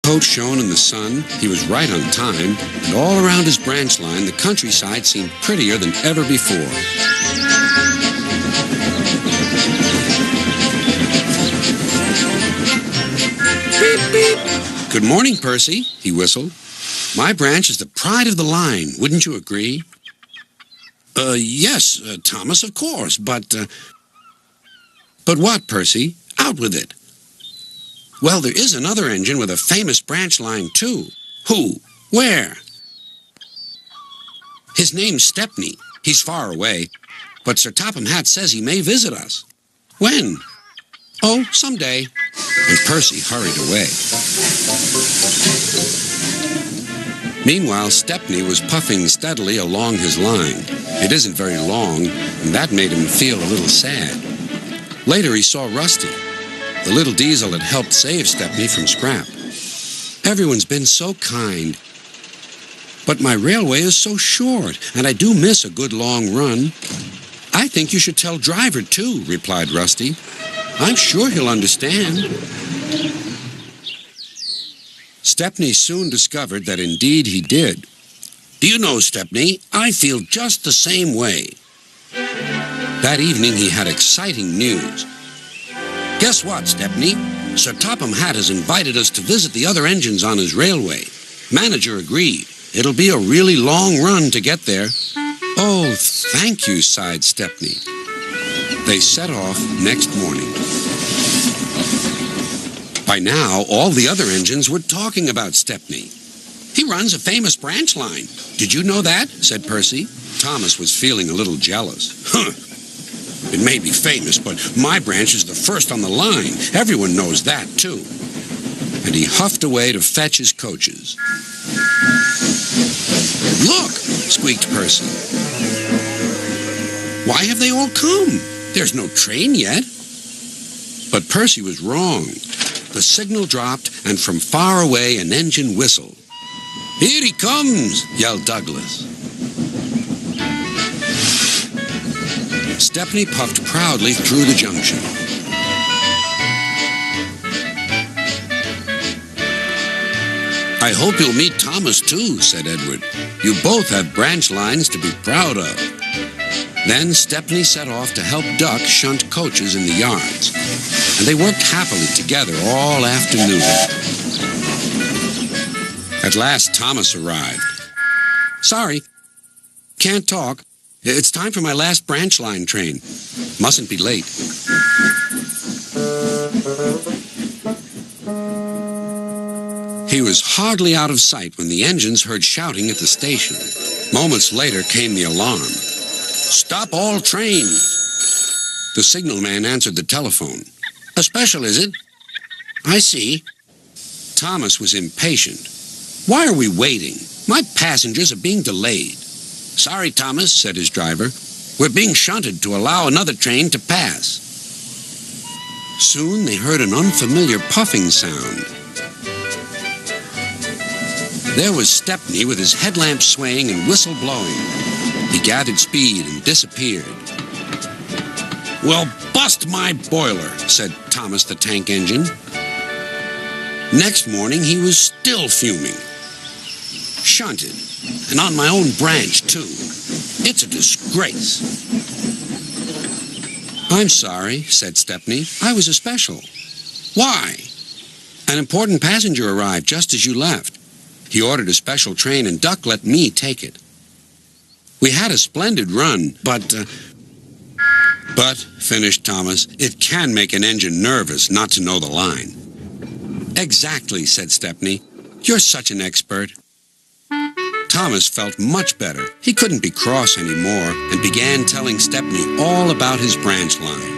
Coat shone in the sun, he was right on time, and all around his branch line, the countryside seemed prettier than ever before. Beep, beep. Good morning, Percy, he whistled. My branch is the pride of the line, wouldn't you agree? Yes, Thomas, of course, but what, Percy? Out with it. Well, there is another engine with a famous branch line, too. Who? Where? His name's Stepney. He's far away, but Sir Topham Hatt says he may visit us. When? Oh, someday. And Percy hurried away. Meanwhile, Stepney was puffing steadily along his line. It isn't very long, and that made him feel a little sad. Later, he saw Rusty. The little diesel had helped save Stepney from scrap. Everyone's been so kind. But my railway is so short, and I do miss a good long run. I think you should tell Driver, too, replied Rusty. I'm sure he'll understand. Stepney soon discovered that indeed he did. Do you know, Stepney, I feel just the same way. That evening he had exciting news. Guess what, Stepney? Sir Topham Hatt has invited us to visit the other engines on his railway. Manager agreed. It'll be a really long run to get there. Oh, thank you, sighed Stepney. They set off next morning. By now, all the other engines were talking about Stepney. He runs a famous branch line. Did you know that? Said Percy. Thomas was feeling a little jealous. Huh. It may be famous, but my branch is the first on the line. Everyone knows that, too. And he huffed away to fetch his coaches. Look, squeaked Percy. Why have they all come? There's no train yet. But Percy was wrong. The signal dropped, and from far away an engine whistled. Here he comes, yelled Douglas. Stepney puffed proudly through the junction. I hope you'll meet Thomas, too, said Edward. You both have branch lines to be proud of. Then Stepney set off to help Duck shunt coaches in the yards, and they worked happily together all afternoon. At last, Thomas arrived. Sorry, can't talk. It's time for my last branch line train. Mustn't be late. He was hardly out of sight when the engines heard shouting at the station. Moments later came the alarm. Stop all trains! The signalman answered the telephone. A special, is it? I see. Thomas was impatient. Why are we waiting? My passengers are being delayed. Sorry, Thomas, said his driver. We're being shunted to allow another train to pass. Soon they heard an unfamiliar puffing sound. There was Stepney with his headlamp swaying and whistle blowing. He gathered speed and disappeared. Well, bust my boiler, said Thomas the tank engine. Next morning he was still fuming. Shunted, and on my own branch, too. It's a disgrace. I'm sorry, said Stepney. I was a special. Why? An important passenger arrived just as you left. He ordered a special train, and Duck let me take it. We had a splendid run, but, finished Thomas, it can make an engine nervous not to know the line. Exactly, said Stepney. You're such an expert. Thomas felt much better. He couldn't be cross anymore and began telling Stepney all about his branch line.